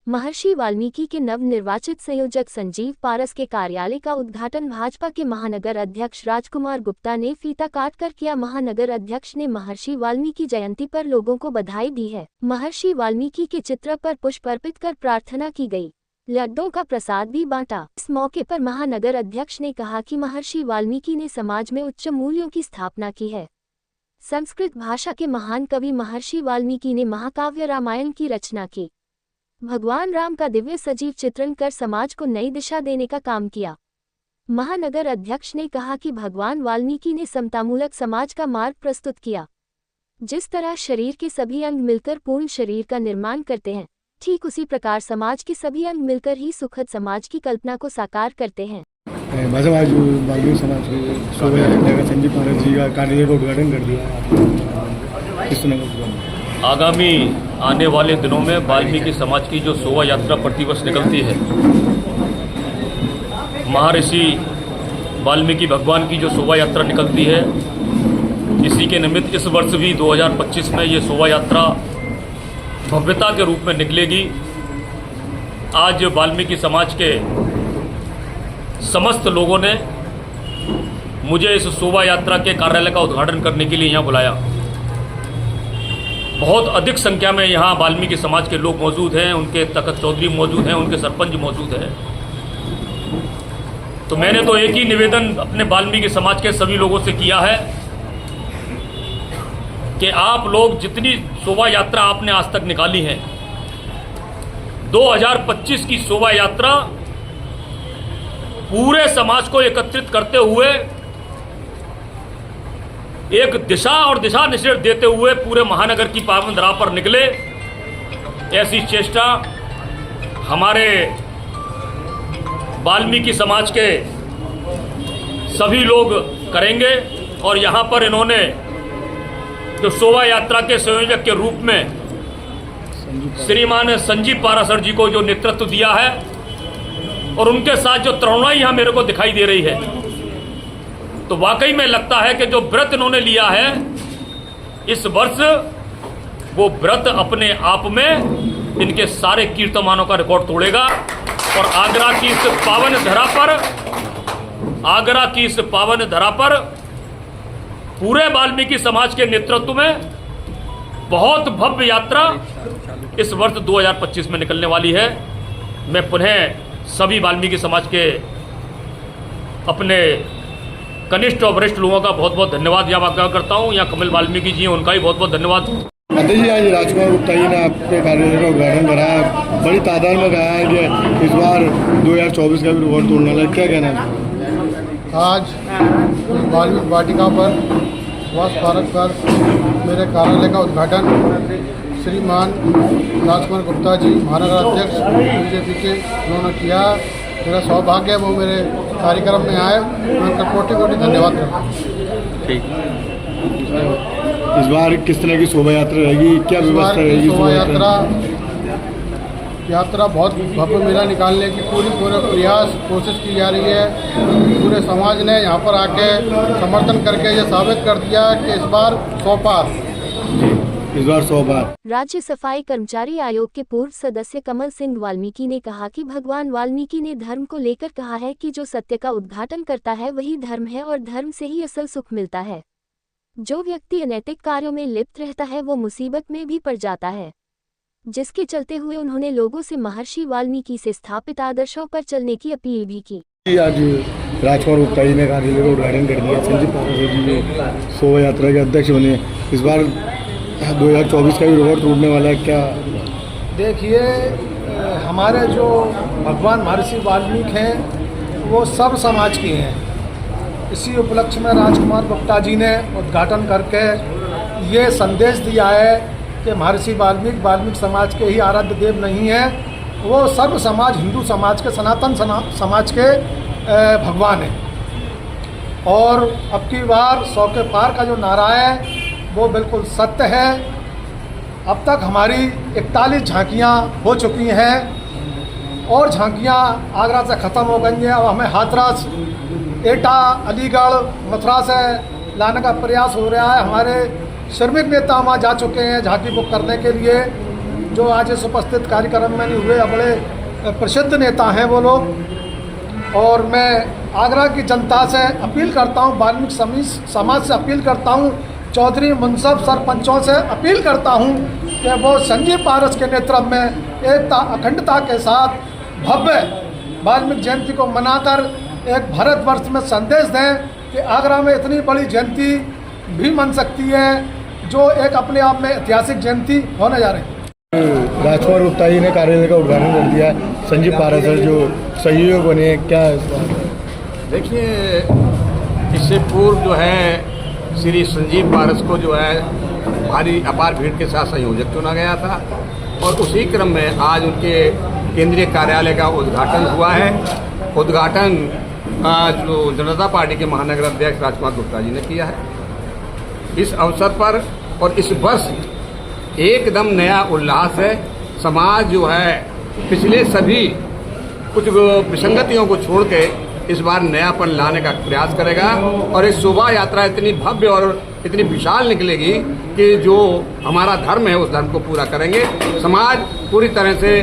महर्षि वाल्मीकि के नवनिर्वाचित संयोजक संजीव पारस के कार्यालय का उद्घाटन भाजपा के महानगर अध्यक्ष राजकुमार गुप्ता ने फीता काटकर किया। महानगर अध्यक्ष ने महर्षि वाल्मीकि जयंती पर लोगों को बधाई दी है। महर्षि वाल्मीकि के चित्र पर पुष्प अर्पित कर प्रार्थना की गई। लड्डुओं का प्रसाद भी बांटा। इस मौके पर महानगर अध्यक्ष ने कहा कि महर्षि वाल्मीकि ने समाज में उच्च मूल्यों की स्थापना की है। संस्कृत भाषा के महान कवि महर्षि वाल्मीकि ने महाकाव्य रामायण की रचना की। भगवान राम का दिव्य सजीव चित्रण कर समाज को नई दिशा देने का काम किया। महानगर अध्यक्ष ने कहा कि भगवान वाल्मीकि ने समतामूलक समाज का मार्ग प्रस्तुत किया। जिस तरह शरीर के सभी अंग मिलकर पूर्ण शरीर का निर्माण करते हैं, ठीक उसी प्रकार समाज के सभी अंग मिलकर ही सुखद समाज की कल्पना को साकार करते हैं। आज वाल्मीकि समाज के शोभा यात्रा का संजीव पारस जी का कार्यालय का उद्घाटन कर दिया। किस तरह आगामी आने वाले दिनों में वाल्मीकि समाज की जो शोभा यात्रा प्रतिवर्ष निकलती है, महर्षि वाल्मीकि भगवान की जो शोभा यात्रा निकलती है, इसी के निमित्त इस वर्ष भी 2025 में ये शोभा यात्रा भव्यता के रूप में निकलेगी। आज वाल्मीकि समाज के समस्त लोगों ने मुझे इस शोभा यात्रा के कार्यालय का उद्घाटन करने के लिए यहाँ बुलाया। बहुत अधिक संख्या में यहाँ वाल्मीकि समाज के लोग मौजूद हैं, उनके तखत चौधरी मौजूद हैं, उनके सरपंच मौजूद हैं। तो मैंने तो एक ही निवेदन अपने वाल्मीकि समाज के सभी लोगों से किया है कि आप लोग जितनी शोभा यात्रा आपने आज तक निकाली है, 2025 की शोभा यात्रा पूरे समाज को एकत्रित करते हुए एक दिशा और दिशा निर्देश देते हुए पूरे महानगर की पावन धरा पर निकले। ऐसी चेष्टा हमारे वाल्मीकि समाज के सभी लोग करेंगे। और यहाँ पर इन्होंने जो शोभा यात्रा के संयोजक के रूप में श्रीमान संजीव पारासर जी को जो नेतृत्व दिया है, और उनके साथ जो तरुणाई यहाँ मेरे को दिखाई दे रही है, तो वाकई में लगता है कि जो व्रत इन्होंने लिया है इस वर्ष, वो व्रत अपने आप में इनके सारे कीर्तमानों का रिकॉर्ड तोड़ेगा। और आगरा की इस पावन धरा पर पूरे वाल्मीकि समाज के नेतृत्व में बहुत भव्य यात्रा इस वर्ष 2025 में निकलने वाली है। मैं पुनः सभी वाल्मीकि समाज के अपने कनिष्ठ और वरिष्ठ लोगों का बहुत बहुत धन्यवाद ज्ञापन करता हूँ। यहाँ कमल वाल्मीकि जी हैं, उनका भी बहुत बहुत धन्यवाद। जी, आज राजकुमार गुप्ता जी ने आपके कार्यालय का उद्घाटन कराया। बड़ी तादाद में कहा है कि इस बार 2024 का भी रिकॉर्ड तोड़ने वाला है, क्या कहना है? आज वाल्मीकि वाटिका पर सुभाष पार्क पर मेरे कार्यालय का उद्घाटन श्रीमान राजकुमार गुप्ता जी महानगर अध्यक्ष बीजेपी के उन्होंने किया। मेरा सौभाग्य है वो मेरे कार्यक्रम में आए, उनका कोटि कोटि धन्यवाद करता हूँ। ठीक। इस बार किस तरह की शोभा यात्रा रहेगी, क्या व्यवस्था रहेगी? शोभा यात्रा बहुत भव्य मेला निकालने की पूरे प्रयास कोशिश की जा रही है। पूरे समाज ने यहाँ पर आके समर्थन करके ये साबित कर दिया कि इस बार 100 पार। राज्य सफाई कर्मचारी आयोग के पूर्व सदस्य कमल सिंह वाल्मीकि ने कहा कि भगवान वाल्मीकि ने धर्म को लेकर कहा है कि जो सत्य का उद्घाटन करता है वही धर्म है, और धर्म से ही असल सुख मिलता है। जो व्यक्ति अनैतिक कार्यों में लिप्त रहता है वो मुसीबत में भी पड़ जाता है। जिसके चलते हुए उन्होंने लोगों से महर्षि वाल्मीकि से स्थापित आदर्शों पर चलने की अपील भी की। आज राजकुमार गुप्ता जी ने कार्यालय का उद्घाटन कर दिया। संजीव पारस जी ने शोभा यात्रा के अध्यक्ष बने। इस बार 2024 का भी रिकॉर्ड टूटने वाला है, क्या? देखिए, हमारे जो भगवान महर्षि वाल्मीकि हैं वो सब समाज के हैं। इसी उपलक्ष्य में राजकुमार गुप्ता जी ने उद्घाटन करके ये संदेश दिया है कि महर्षि वाल्मीकि समाज के ही आराध्य देव नहीं है, वो सर्व समाज, हिंदू समाज के, सनातन समाज के भगवान हैं। और अब की बार 100 के पार का जो नारा है वो बिल्कुल सत्य है। अब तक हमारी 41 झांकियाँ हो चुकी हैं और झांकियाँ आगरा से ख़त्म हो गई हैं। अब हमें हाथरस, एटा, अलीगढ़, मथुरा से लाने का प्रयास हो रहा है। हमारे श्रमिक नेता वहाँ जा चुके हैं झांकी बुक करने के लिए। जो आज इस उपस्थित कार्यक्रम में नहीं हुए, बड़े प्रसिद्ध नेता हैं वो लोग। और मैं आगरा की जनता से अपील करता हूँ, वाल्मीकि समाज से अपील करता हूँ, चौधरी मुंसफ सरपंचों से अपील करता हूँ कि वो संजीव पारस के नेतृत्व में एकता अखंडता के साथ भव्य वाल्मीकि जयंती को मनाकर एक भारतवर्ष में संदेश दें कि आगरा में इतनी बड़ी जयंती भी मन सकती है, जो एक अपने आप में ऐतिहासिक जयंती होने जा रही है। राजकुमार गुप्ता जी ने कार्यालय का उद्घाटन कर दिया। संजीव पारस सर जो सहयोग बने, क्या देखिए, इससे पूर्व जो है श्री संजीव पारस को जो है भारी अपार भीड़ के साथ संयोजक चुना गया था और उसी क्रम में आज उनके केंद्रीय कार्यालय का उद्घाटन हुआ है। उद्घाटन जो जनता पार्टी के महानगर अध्यक्ष राजकुमार गुप्ता जी ने किया है। इस अवसर पर और इस वर्ष एकदम नया उल्लास है। समाज जो है पिछले सभी कुछ विसंगतियों को छोड़ के इस बार नयापन लाने का प्रयास करेगा और इस शोभा यात्रा इतनी भव्य और इतनी विशाल निकलेगी कि जो हमारा धर्म है उस धर्म को पूरा करेंगे। समाज पूरी तरह से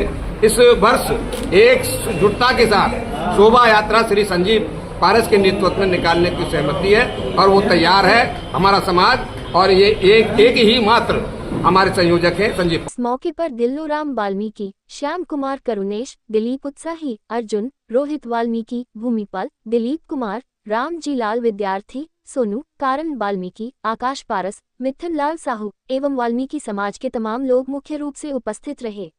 इस वर्ष एकजुटता के साथ शोभा यात्रा श्री संजीव पारस के नेतृत्व में निकालने की सहमति है और वो तैयार है हमारा समाज। और ये एक ही मात्र हमारे संयोजक हैं संजीव। इस मौके पर दिल्लूराम वाल्मीकि, श्याम कुमार करुणेश, दिलीप उत्साही, अर्जुन, रोहित वाल्मीकि, भूमिपाल, दिलीप कुमार, रामजी लाल विद्यार्थी, सोनू, कारण वाल्मीकि, आकाश पारस, मिथुन लाल साहू एवं वाल्मीकि समाज के तमाम लोग मुख्य रूप से उपस्थित रहे।